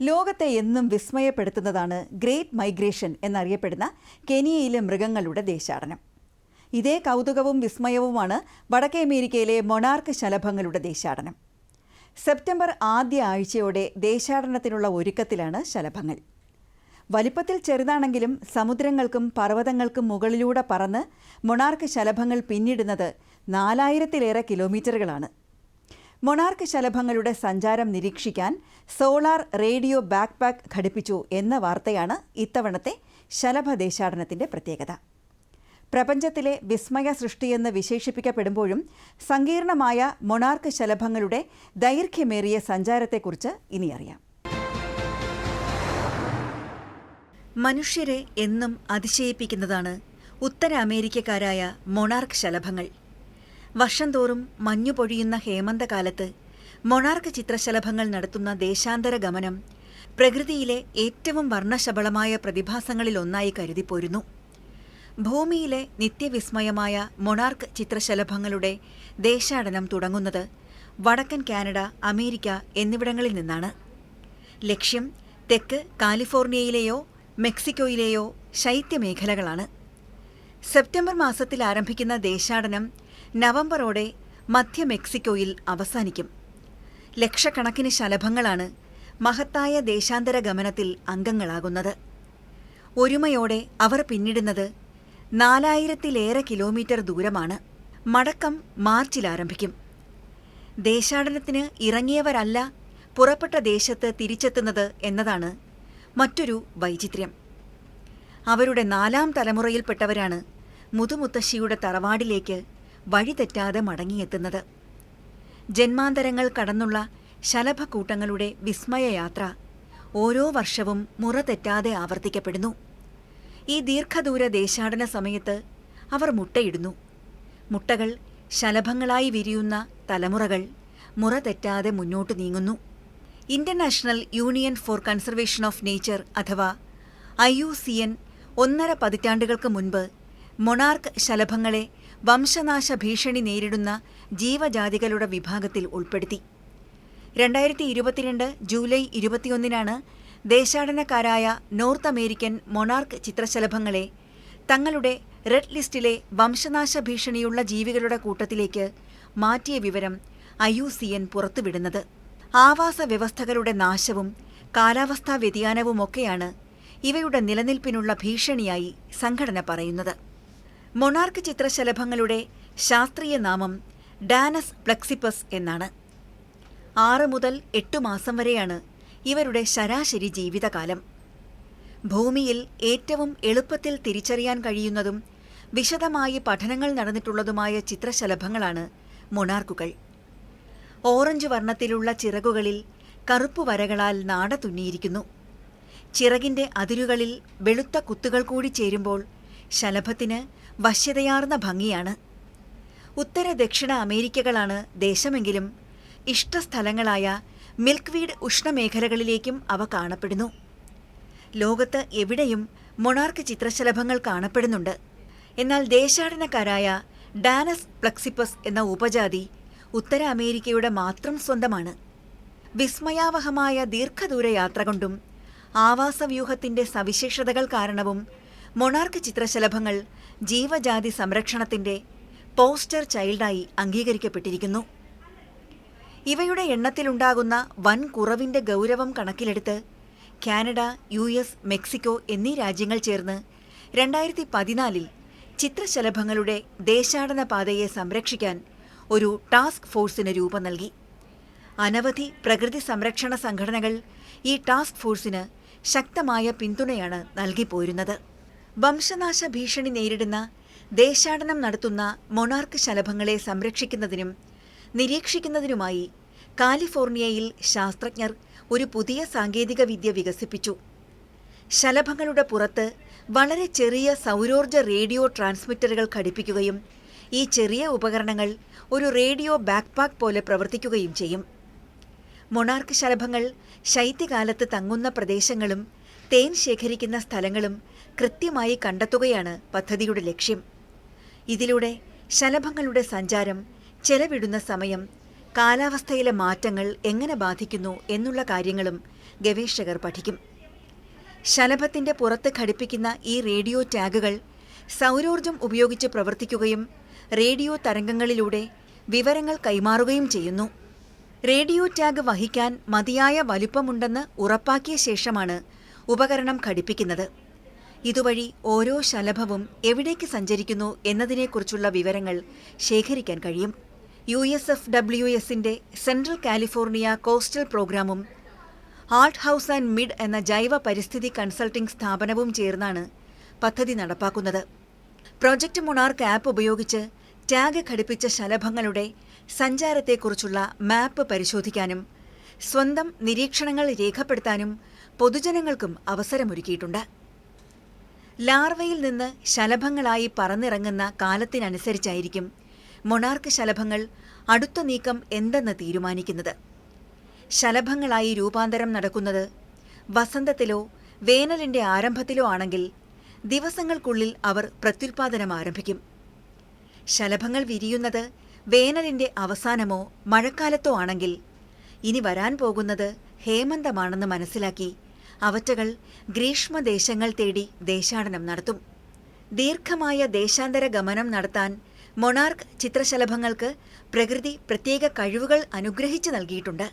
ലോകത്തെ എന്നും വിസ്മയപ്പെടുത്തുന്നതാണ് great migration എന്നറിയപ്പെടുന്ന കെനിയയിലെ മൃഗങ്ങളുടെ ദേശാടനം. ഇതേ കൗതുകവും വിസ്മയവുമാണ് വടക്കേ അമേരിക്കയിലെ മൊണാർക്ക് ശലഭങ്ങളുടെ ദേശാടനം. സെപ്റ്റംബർ ആദ്യ ആഴ്ചയോടെ ദേശാടനത്തിനുള്ള ഒരുക്കത്തിലാണ് ശലഭങ്ങൾ. വലിപ്പത്തിൽ ചെറുതാണെങ്കിലും സമുദ്രങ്ങൾക്കും പർവ്വതങ്ങൾക്കും മുകളിലൂടെ പറന്ന് മൊണാർക്ക് ശലഭങ്ങൾ പിന്നിടുന്നത് 4000-ലേറെ കിലോമീറ്ററുകളാണ്. മൊണാർക്ക് ശലഭങ്ങളുടെ സഞ്ചാരം നിരീക്ഷിക്കാൻ സോളാർ റേഡിയോ ബാക്ക്പാക്ക് ഘടിപ്പിച്ചു എന്ന വാർത്തയാണ് ഇത്തവണത്തെ ശലഭ ദേശാടനത്തിൻ്റെ പ്രത്യേകത. പ്രപഞ്ചത്തിലെ വിസ്മയ സൃഷ്ടിയെന്ന് വിശേഷിപ്പിക്കപ്പെടുമ്പോഴും സങ്കീർണമായ മൊണാർക്ക് ശലഭങ്ങളുടെ ദൈർഘ്യമേറിയ സഞ്ചാരത്തെക്കുറിച്ച് ഇനി അറിയാം. മനുഷ്യരെ എന്നും അതിശയിപ്പിക്കുന്നതാണ് ഉത്തര അമേരിക്കക്കാരായ മൊണാർക്ക് ശലഭങ്ങൾ. വർഷം തോറും മഞ്ഞു പൊഴിയുന്ന ഹേമന്തകാലത്ത് മൊണാർക്ക് ചിത്രശലഭങ്ങൾ നടത്തുന്ന ദേശാന്തര ഗമനം പ്രകൃതിയിലെ ഏറ്റവും വർണ്ണശബളമായ പ്രതിഭാസങ്ങളിലൊന്നായി കരുതിപ്പോരുന്നു. ഭൂമിയിലെ നിത്യവിസ്മയമായ മൊണാർക്ക് ചിത്രശലഭങ്ങളുടെ ദേശാടനം തുടങ്ങുന്നത് വടക്കൻ കാനഡ, അമേരിക്ക എന്നിവിടങ്ങളിൽ നിന്നാണ്. ലക്ഷ്യം തെക്ക് കാലിഫോർണിയയിലെയോ മെക്സിക്കോയിലെയോ ശൈത്യമേഖലകളാണ്. സെപ്റ്റംബർ മാസത്തിൽ ആരംഭിക്കുന്ന ദേശാടനം നവംബറോടെ മധ്യ മെക്സിക്കോയിൽ അവസാനിക്കും. ലക്ഷക്കണക്കിന് ശലഭങ്ങളാണ് മഹത്തായ ദേശാന്തര ഗമനത്തിൽ അംഗങ്ങളാകുന്നത്. ഒരുമയോടെ അവർ പിന്നിടുന്നത് 4000-ലേറെ കിലോമീറ്റർ ദൂരമാണ്. മടക്കം മാർച്ചിൽ ആരംഭിക്കും. ദേശാടനത്തിന് ഇറങ്ങിയവരല്ല പുറപ്പെട്ട ദേശത്ത് തിരിച്ചെത്തുന്നത് എന്നതാണ് മറ്റൊരു വൈചിത്ര്യം. അവരുടെ 4ാം തലമുറയിൽപ്പെട്ടവരാണ് മുതുമുത്തശ്ശിയുടെ തറവാടിലേക്ക് വഴിതെറ്റാതെ മടങ്ങിയെത്തുന്നത്. ജന്മാന്തരങ്ങൾ കടന്നുള്ള ശലഭക്കൂട്ടങ്ങളുടെ വിസ്മയയാത്ര ഓരോ വർഷവും മുറ തെറ്റാതെ ആവർത്തിക്കപ്പെടുന്നു. ഈ ദീർഘദൂര ദേശാടന സമയത്ത് അവർ മുട്ടയിടുന്നു. മുട്ടകൾ ശലഭങ്ങളായി വിരിയുന്ന തലമുറകൾ മുറ തെറ്റാതെ മുന്നോട്ട് നീങ്ങുന്നു. International union for conservation of nature അഥവാ IUCN 1.5 പതിറ്റാണ്ടുകൾക്ക് മുൻപ് മൊണാർക്ക് ശലഭങ്ങളെ വംശനാശ ഭീഷണി നേരിടുന്ന ജീവജാതികളുടെ വിഭാഗത്തിൽ ഉൾപ്പെടുത്തി. 2022 ജൂലൈ 21 ദേശാടനക്കാരായ നോർത്ത് അമേരിക്കൻ മൊണാർക്ക് ചിത്രശലഭങ്ങളെ തങ്ങളുടെ റെഡ് ലിസ്റ്റിലെ വംശനാശ ഭീഷണിയുള്ള ജീവികളുടെ കൂട്ടത്തിലേക്ക് മാറ്റിയ വിവരം IUCN പുറത്തുവിടുന്നത്. ആവാസ വ്യവസ്ഥകളുടെ നാശവും കാലാവസ്ഥാ വ്യതിയാനവുമൊക്കെയാണ് ഇവയുടെ നിലനിൽപ്പിനുള്ള ഭീഷണിയായി സംഘടന പറയുന്നത്. മൊണാർക്ക് ചിത്രശലഭങ്ങളുടെ ശാസ്ത്രീയ നാമം ഡാനസ് പ്ലക്സിപ്പസ് എന്നാണ്. 6 മുതൽ 8 മാസം വരെയാണ് ഇവരുടെ ശരാശരി ജീവിതകാലം. ഭൂമിയിൽ ഏറ്റവും എളുപ്പത്തിൽ തിരിച്ചറിയാൻ കഴിയുന്നതും വിശദമായി പഠനങ്ങൾ നടന്നിട്ടുള്ളതുമായ ചിത്രശലഭങ്ങളാണ് മൊണാർക്കുകൾ. ഓറഞ്ച് വർണ്ണത്തിലുള്ള ചിറകുകളിൽ കറുപ്പു വരകളാൽ നാട തുന്നിയിരിക്കുന്നു. ചിറകിന്റെ അതിരുകളിൽ വെളുത്ത കുത്തുകൾ കൂടി ചേരുമ്പോൾ ശലഭത്തിന് വശ്യതയാർന്ന ഭംഗിയാണ്. ഉത്തര ദക്ഷിണ അമേരിക്കകളാണ് ദേശമെങ്കിലും ഇഷ്ടസ്ഥലങ്ങളായ മിൽക്ക് വീഡ് ഉഷ്ണമേഖലകളിലേക്കും അവ കാണപ്പെടുന്നു. ലോകത്ത് എവിടെയും മൊണാർക്ക് ചിത്രശലഭങ്ങൾ കാണപ്പെടുന്നുണ്ട്. എന്നാൽ ദേശാടനക്കാരായ ഡാനസ് പ്ലക്സിപ്പസ് എന്ന ഉപജാതി ഉത്തര അമേരിക്കയുടെ മാത്രം സ്വന്തമാണ്. വിസ്മയാവഹമായ ദീർഘദൂര യാത്ര കൊണ്ടും ആവാസവ്യൂഹത്തിന്റെ സവിശേഷതകൾ കാരണവും മൊണാർക്ക് ചിത്രശലഭങ്ങൾ ജീവജാതി സംരക്ഷണത്തിന്റെ പോസ്റ്റർ ചൈൽഡായി അംഗീകരിക്കപ്പെട്ടിരിക്കുന്നു. ഇവയുടെ എണ്ണത്തിലുണ്ടാകുന്ന വൻ കുറവിന്റെ ഗൗരവം കണക്കിലെടുത്ത് കാനഡ, US, മെക്സിക്കോ എന്നീ രാജ്യങ്ങൾ ചേർന്ന് 2014 ചിത്രശലഭങ്ങളുടെ ദേശാടന പാതയെ സംരക്ഷിക്കാൻ ഒരു ടാസ്ക് ഫോഴ്സിന് രൂപം നൽകി. അനവധി പ്രകൃതി സംരക്ഷണ സംഘടനകൾ ഈ ടാസ്ക് ഫോഴ്സിന് ശക്തമായ പിന്തുണയാണ് നൽകിപ്പോരുന്നത്. വംശനാശ ഭീഷണി നേരിടുന്ന ദേശാടനം നടത്തുന്ന മൊണാർക്ക് ശലഭങ്ങളെ സംരക്ഷിക്കുന്നതിനും നിരീക്ഷിക്കുന്നതിനുമായി കാലിഫോർണിയയിൽ ശാസ്ത്രജ്ഞർ ഒരു പുതിയ സാങ്കേതിക വിദ്യ വികസിപ്പിച്ചു. ശലഭങ്ങളുടെ പുറത്ത് വളരെ ചെറിയ സൗരോർജ്ജ റേഡിയോ ട്രാൻസ്മിറ്ററുകൾ ഘടിപ്പിക്കുകയും ഈ ചെറിയ ഉപകരണങ്ങൾ ഒരു റേഡിയോ ബാക്ക്പാക്ക് പോലെ പ്രവർത്തിക്കുകയും ചെയ്യും. മൊണാർക്ക് ശലഭങ്ങൾ ശൈത്യകാലത്ത് തങ്ങുന്ന പ്രദേശങ്ങളും തേൻ ശേഖരിക്കുന്ന സ്ഥലങ്ങളും കൃത്യമായി കണ്ടെത്തുകയാണ് പദ്ധതിയുടെ ലക്ഷ്യം. ഇതിലൂടെ ശലഭങ്ങളുടെ സഞ്ചാരം, ചെലവിടുന്ന സമയം, കാലാവസ്ഥയിലെ മാറ്റങ്ങൾ എങ്ങനെ ബാധിക്കുന്നു എന്നുള്ള കാര്യങ്ങളും ഗവേഷകർ പഠിക്കും. ശലഭത്തിന്റെ പുറത്ത് ഘടിപ്പിക്കുന്ന ഈ റേഡിയോ ടാഗുകൾ സൗരോർജ്ജം ഉപയോഗിച്ച് പ്രവർത്തിക്കുകയും റേഡിയോ തരംഗങ്ങളിലൂടെ വിവരങ്ങൾ കൈമാറുകയും ചെയ്യുന്നു. റേഡിയോ ടാഗ് വഹിക്കാൻ മതിയായ വലുപ്പമുണ്ടെന്ന് ഉറപ്പാക്കിയ ശേഷമാണ് ഉപകരണം ഘടിപ്പിക്കുന്നത്. ഇതുവഴി ഓരോ ശലഭവും എവിടേക്ക് സഞ്ചരിക്കുന്നു എന്നതിനെക്കുറിച്ചുള്ള വിവരങ്ങൾ ശേഖരിക്കാൻ കഴിയും. USFWSന്റെ സെൻട്രൽ കാലിഫോർണിയ കോസ്റ്റൽ പ്രോഗ്രാമും ആർട്ട് ഹൗസ് ആൻഡ് മിഡ് എന്ന ജൈവ പരിസ്ഥിതി കൺസൾട്ടിംഗ് സ്ഥാപനവും ചേർന്നാണ് പദ്ധതി നടപ്പാക്കുന്നത്. പ്രൊജക്ട് മൊണാർക്ക് ആപ്പ് ഉപയോഗിച്ച് ടാഗ് ഘടിപ്പിച്ച ശലഭങ്ങളുടെ സഞ്ചാരത്തെക്കുറിച്ചുള്ള മാപ്പ് പരിശോധിക്കാനും സ്വന്തം നിരീക്ഷണങ്ങൾ രേഖപ്പെടുത്താനും പൊതുജനങ്ങൾക്കും അവസരമൊരുക്കിയിട്ടുണ്ട്. ലാർവയിൽ നിന്ന് ശലഭങ്ങളായി പറന്നിറങ്ങുന്ന കാലത്തിനനുസരിച്ചായിരിക്കും മൊണാർക്ക് ശലഭങ്ങൾ അടുത്ത നീക്കം എന്തെന്ന് തീരുമാനിക്കുന്നത്. ശലഭങ്ങളായി രൂപാന്തരം നടക്കുന്നത് വസന്തത്തിലോ വേനലിന്റെ ആരംഭത്തിലോ ആണെങ്കിൽ ദിവസങ്ങൾക്കുള്ളിൽ അവർ പ്രത്യുൽപാദനം ആരംഭിക്കും. ശലഭങ്ങൾ വിരിയുന്നത് വേനലിന്റെ അവസാനമോ മഴക്കാലത്തോ ആണെങ്കിൽ ഇനി വരാൻ പോകുന്നത് ഹേമന്തമാണെന്ന് മനസ്സിലാക്കി അവറ്റകൾ ഗ്രീഷ്മദേശങ്ങൾ തേടി ദേശാടനം നടത്തും. ദീർഘമായ ദേശാന്തര ഗമനം നടത്താൻ മൊണാർക്ക് ചിത്രശലഭങ്ങൾക്ക് പ്രകൃതി പ്രത്യേക കഴിവുകൾ അനുഗ്രഹിച്ചു നൽകിയിട്ടുണ്ട്.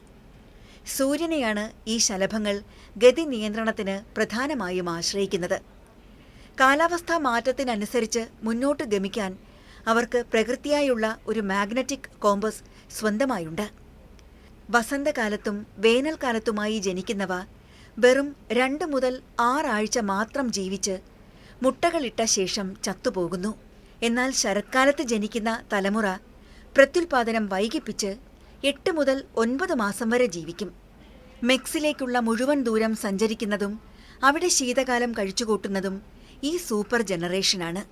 സൂര്യനെയാണ് ഈ ശലഭങ്ങൾ ഗതി നിയന്ത്രണത്തിന് പ്രധാനമായും ആശ്രയിക്കുന്നത്. കാലാവസ്ഥാ മാറ്റത്തിനനുസരിച്ച് മുന്നോട്ട് ഗമിക്കാൻ അവർക്ക് പ്രകൃതിയായുള്ള ഒരു മാഗ്നറ്റിക് കോമ്പസ് സ്വന്തമായുണ്ട്. വസന്തകാലത്തും വേനൽക്കാലത്തുമായി ജനിക്കുന്നവ വെറും 2 മുതൽ 6 ആഴ്ച മാത്രം ജീവിച്ച് മുട്ടകളിട്ട ശേഷം ചത്തുപോകുന്നു. എന്നാൽ ശരത്കാലത്ത് ജനിക്കുന്ന തലമുറ പ്രത്യുൽപാദനം വൈകിപ്പിച്ച് 8 മുതൽ 9 മാസം വരെ ജീവിക്കും. മെക്സിലേക്കുള്ള മുഴുവൻ ദൂരം സഞ്ചരിക്കുന്നതും അവിടെ ശീതകാലം കഴിച്ചുകൂട്ടുന്നതും ഈ സൂപ്പർ ജനറേഷനാണ്.